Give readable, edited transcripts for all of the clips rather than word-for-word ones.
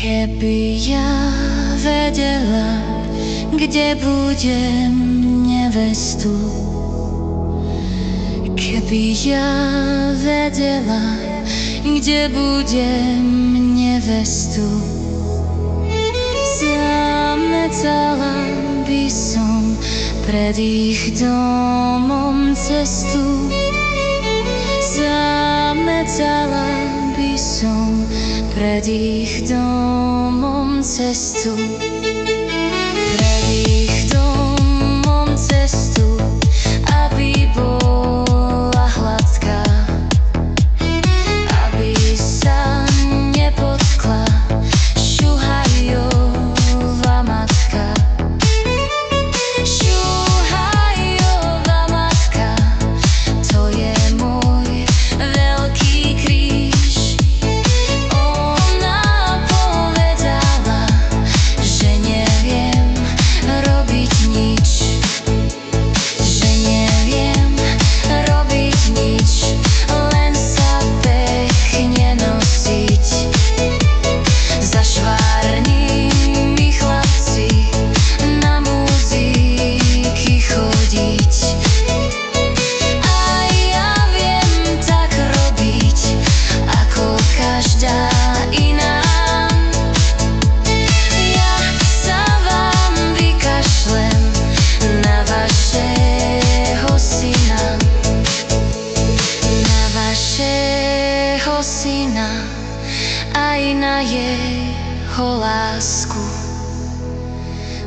Keby ja vedela, kde budem nevestu, keby ja vedela, kde budem nevestu, zametala by som pred ich domom cestu, zametala by som pred ich domom cestu, pred ich domom cestu, aby bola hladká, aby sa nepotkla šuhajová matka. Šuhajová matka, to je môj veľký kríž. Ona povedala, že neviem robiť nič, že neviem robiť nič, len sa pekne nosiť. Za švárnymi chlapci na muziky chodiť. A ja viem tak robiť, ako každá iná. Ja sa vám vykašlem na vašeho syna, na vašeho syna, aj na jeho lásku.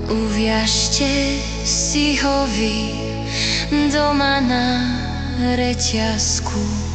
Uviažte si ho vy doma na reťazku.